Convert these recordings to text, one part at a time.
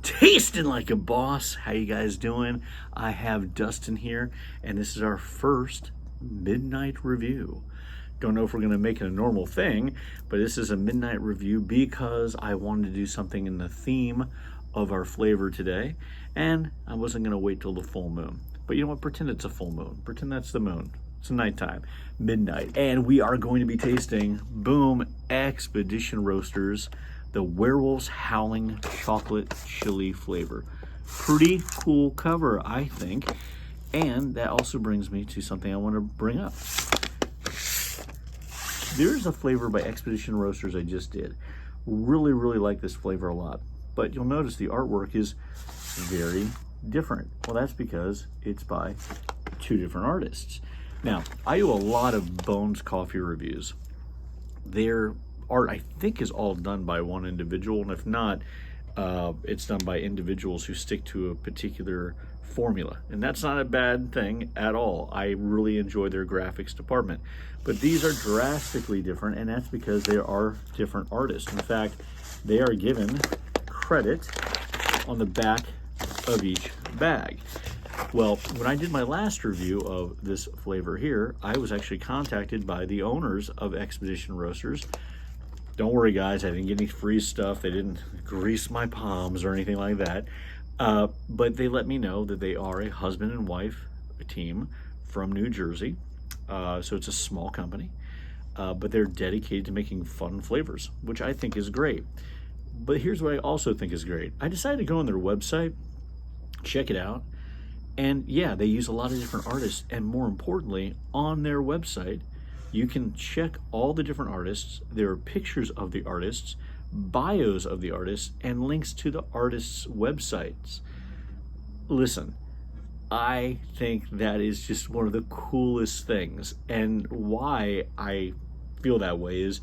Tasting like a boss. How you guys doing? I have Dustin here, and this is our first midnight review. Don't know if we're going to make it a normal thing, but this is a midnight review because I wanted to do something in the theme of our flavor today, and I wasn't going to wait till the full moon. But you know what? Pretend it's a full moon. Pretend that's the moon. It's nighttime, midnight. And we are going to be tasting, boom, Expedition Roasters, the Werewolf's Howling Chocolate Chili flavor. Pretty cool cover, I think. And that also brings me to something I want to bring up. There's a flavor by Expedition Roasters I just did. Really, really like this flavor a lot. But you'll notice the artwork is very different. Well, that's because it's by two different artists. Now, I do a lot of Bones coffee reviews. Their art, I think, is all done by one individual, and if not, it's done by individuals who stick to a particular formula, and that's not a bad thing at all. I really enjoy their graphics department, but these are drastically different, and that's because they are different artists. In fact, they are given credit on the back of each bag. Well, when I did my last review of this flavor here, I was actually contacted by the owners of Expedition Roasters. Don't worry, guys, I didn't get any free stuff. They didn't grease my palms or anything like that. But they let me know that they are a husband and wife team from New Jersey. So it's a small company, but they're dedicated to making fun flavors, which I think is great. But here's what I also think is great. I decided to go on their website, check it out. And yeah, they use a lot of different artists. And more importantly, on their website, you can check all the different artists. There are pictures of the artists, bios of the artists, and links to the artists' websites. Listen, I think that is just one of the coolest things. And why I feel that way is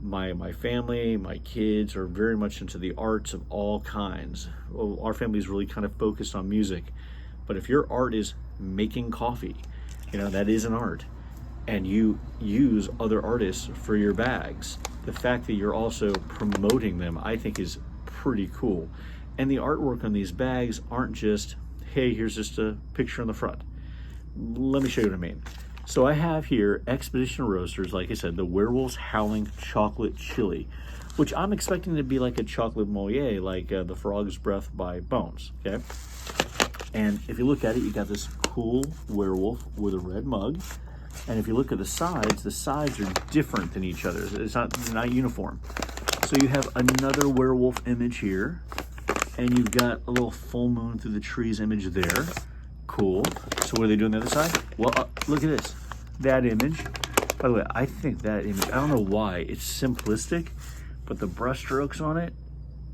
my family, my kids are very much into the arts of all kinds. Well, our family is really kind of focused on music. But if your art is making coffee, you know, that is an art. And you use other artists for your bags, the fact that you're also promoting them, I think, is pretty cool. And the artwork on these bags aren't just, hey, here's just a picture on the front. Let me show you what I mean. So I have here Expedition Roasters, like I said, the Werewolf's Howling Chocolate Chili, which I'm expecting to be like a chocolate molle, like the Frog's Breath by Bones, okay? And if you look at it, you got this cool werewolf with a red mug. And if you look at the sides are different than each other. They're not uniform. So you have another werewolf image here, and you've got a little full moon through the trees image there. Cool. So what are they doing on the other side? Well, look at this. That image. By the way, I think that image, I don't know why, it's simplistic, but the brush strokes on it,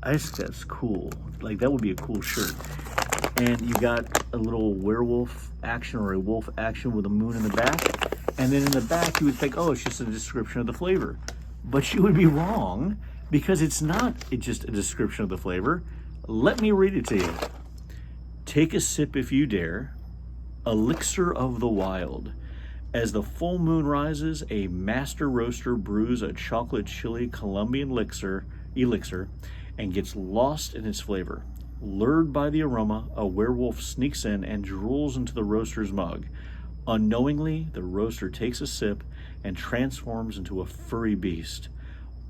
I just think that's cool. Like, that would be a cool shirt. And you got a little werewolf action or a wolf action with a moon in the back. And then in the back, you would think, oh, it's just a description of the flavor. But you would be wrong, because it's not just a description of the flavor. Let me read it to you. Take a sip if you dare, elixir of the wild. As the full moon rises, a master roaster brews a chocolate chili Colombian elixir and gets lost in its flavor. Lured by the aroma, a werewolf sneaks in and drools into the roaster's mug. Unknowingly, the roaster takes a sip and transforms into a furry beast.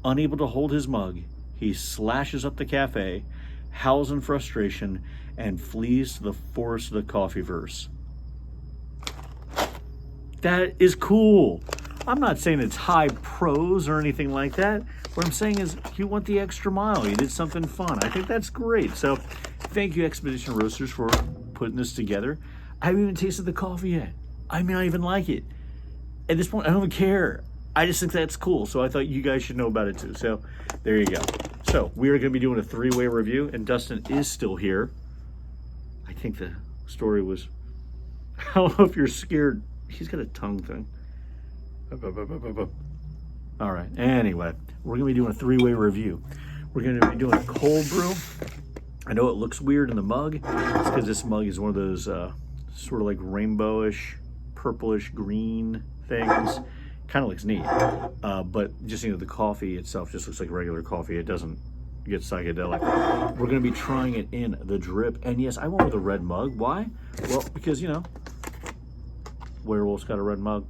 Unable to hold his mug, he slashes up the cafe, howls in frustration, and flees to the forest of the coffeeverse. That is cool. I'm not saying it's high prose or anything like that. What I'm saying is you went the extra mile. You did something fun. I think that's great. So thank you, Expedition Roasters, for putting this together. I haven't even tasted the coffee yet. I may not even like it. At this point, I don't even care. I just think that's cool. So I thought you guys should know about it too. So there you go. So we are going to be doing a three-way review, and Dustin is still here. I think the story was, I don't know if you're scared. He's got a tongue thing. All right, anyway, we're gonna be doing a three-way review. We're gonna be doing a cold brew. I know it looks weird in the mug. It's because this mug is one of those sort of like rainbowish, purplish, green things. Kind of looks neat, but just, you know, the coffee itself just looks like regular coffee. It doesn't get psychedelic. We're going to be trying it in the drip. And yes, I went with a red mug. Why? Well, because, you know, Werewolf's got a red mug.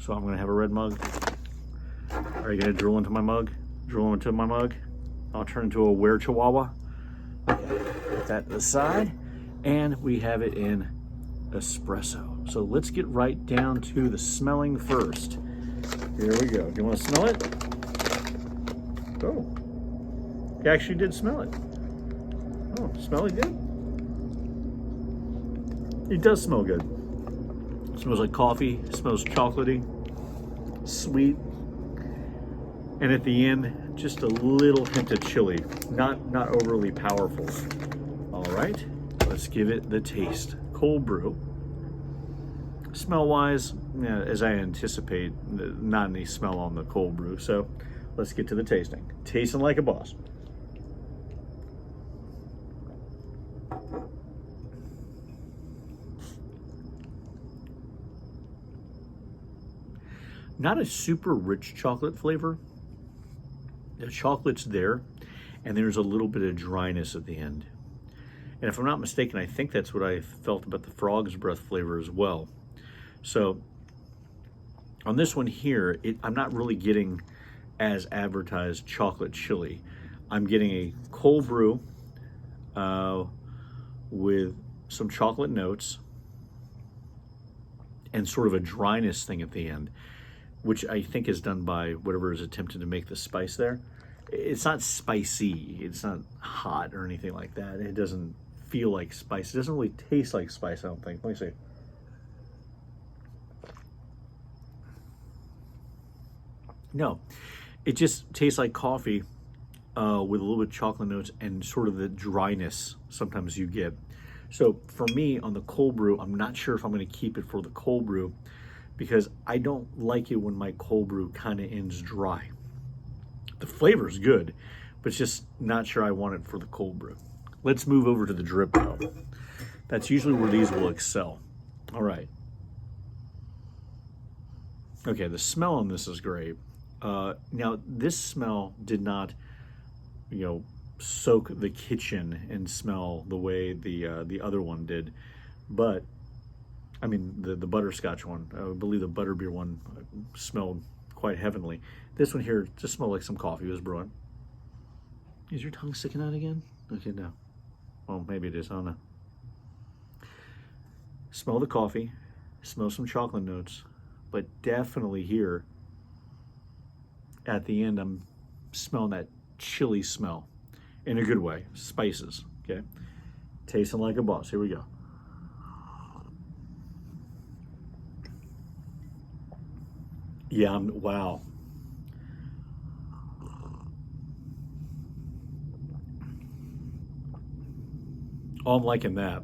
So I'm going to have a red mug. Are you going to drill into my mug? Drill into my mug. I'll turn into a were chihuahua. Put that to the side. And we have it in espresso. So let's get right down to the smelling first. Here we go. Do you want to smell it? Oh, you actually did smell it. Oh, smell it good? It does smell good. It smells like coffee. It smells chocolatey, sweet, and at the end, just a little hint of chili. Not overly powerful. All right, let's give it the taste. Cold brew. Smell-wise, yeah, as I anticipate, not any smell on the cold brew. So let's get to the tasting. Tasting like a boss. Not a super rich chocolate flavor. The chocolate's there, and there's a little bit of dryness at the end. And if I'm not mistaken, I think that's what I felt about the frog's breath flavor as well. So on this one here, I'm not really getting, as advertised, chocolate chili. I'm getting a cold brew with some chocolate notes and sort of a dryness thing at the end, which I think is done by whatever is attempted to make the spice there. It's not spicy. It's not hot or anything like that. It doesn't feel like spice. It doesn't really taste like spice, I don't think. Let me see. No, it just tastes like coffee with a little bit of chocolate notes and sort of the dryness sometimes you get. So for me, on the cold brew, I'm not sure if I'm going to keep it for the cold brew because I don't like it when my cold brew kind of ends dry. The flavor is good, but it's just not sure I want it for the cold brew. Let's move over to the drip though. That's usually where these will excel. All right. Okay, the smell on this is great. Now, this smell did not, soak the kitchen and smell the way the other one did. But, I mean, the butterscotch one, I believe the butterbeer one smelled quite heavenly. This one here just smelled like some coffee was brewing. Is your tongue sticking out again? Okay, no. Well, maybe it is, I don't know. Smell the coffee, smell some chocolate notes, but definitely here at the end, I'm smelling that chili smell in a good way, spices, okay? Tasting like a boss, here we go. Yeah, wow. Oh, I'm liking that.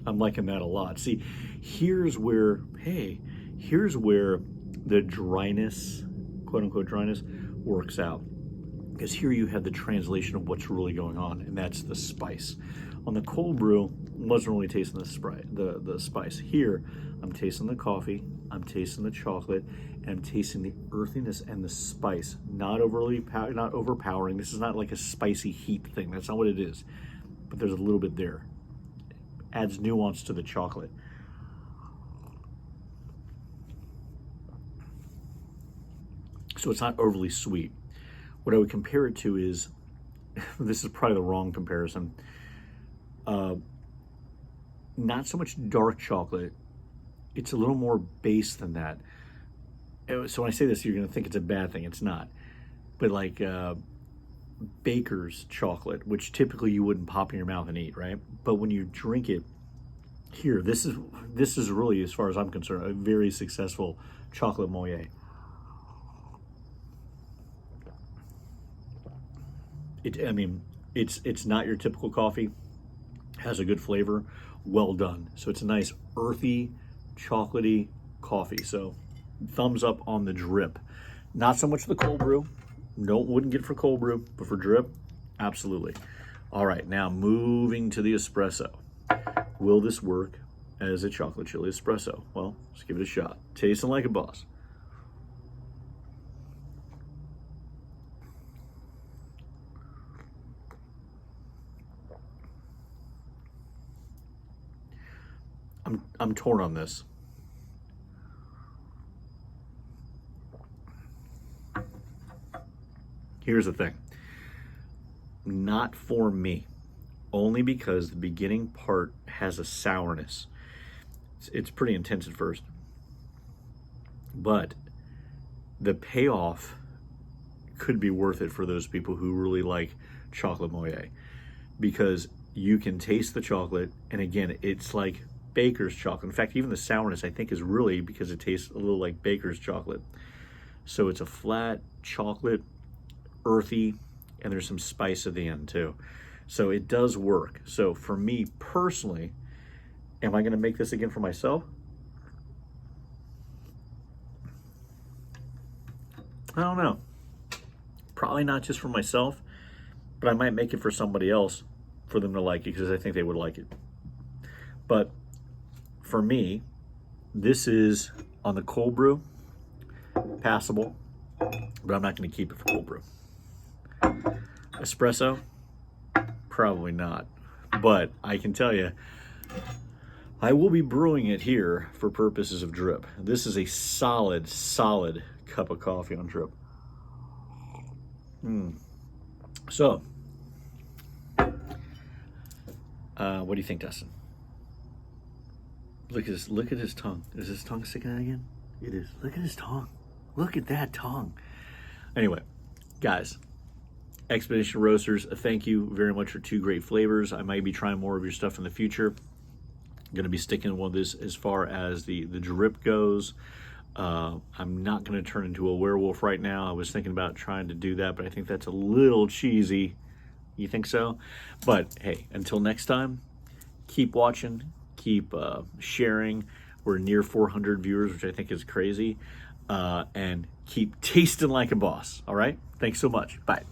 I'm liking that a lot. See, here's where the dryness, quote unquote dryness, works out. Because here you have the translation of what's really going on, and that's the spice. On the cold brew, I wasn't really tasting the spice. Here, I'm tasting the coffee, I'm tasting the chocolate, and I'm tasting the earthiness and the spice. Not overpowering. This is not like a spicy heat thing. That's not what it is. But there's a little bit there. Adds nuance to the chocolate. So it's not overly sweet. What I would compare it to is, this is probably the wrong comparison, not so much dark chocolate. It's a little more base than that. So when I say this, you're going to think it's a bad thing. It's not. But like baker's chocolate, which typically you wouldn't pop in your mouth and eat, right? But when you drink it, here, this is really, as far as I'm concerned, a very successful chocolate moët. It's not your typical coffee. Has a good flavor, well done. So it's a nice earthy, chocolatey coffee. So thumbs up on the drip. Not so much the cold brew. Wouldn't get it for cold brew, but for drip, absolutely. All right, now moving to the espresso. Will this work as a chocolate chili espresso? Well, let's give it a shot. Tasting like a boss. I'm torn on this. Here's the thing. Not for me. Only because the beginning part has a sourness. It's pretty intense at first. But the payoff could be worth it for those people who really like chocolate moye. Because you can taste the chocolate, and again, it's like baker's chocolate. In fact, even the sourness, I think, is really because it tastes a little like baker's chocolate. So it's a flat chocolate, earthy, and there's some spice at the end too. So it does work. So for me personally, am I going to make this again for myself? I don't know. Probably not just for myself, but I might make it for somebody else for them to like it, because I think they would like it. But for me, this is on the cold brew, passable, but I'm not going to keep it for cold brew. Espresso, probably not. But I can tell you, I will be brewing it here for purposes of drip. This is a solid cup of coffee on drip. So, what do you think, Tastin? Look at his tongue. Is his tongue sticking out again? It is. Look at his tongue. Look at that tongue. Anyway, guys, Expedition Roasters, thank you very much for 2 great flavors. I might be trying more of your stuff in the future. I'm going to be sticking with this as far as the drip goes. I'm not going to turn into a werewolf right now. I was thinking about trying to do that, but I think that's a little cheesy. You think so? But hey, until next time, keep watching, keep sharing. We're near 400 viewers, which I think is crazy. And keep tasting like a boss. All right? Thanks so much. Bye.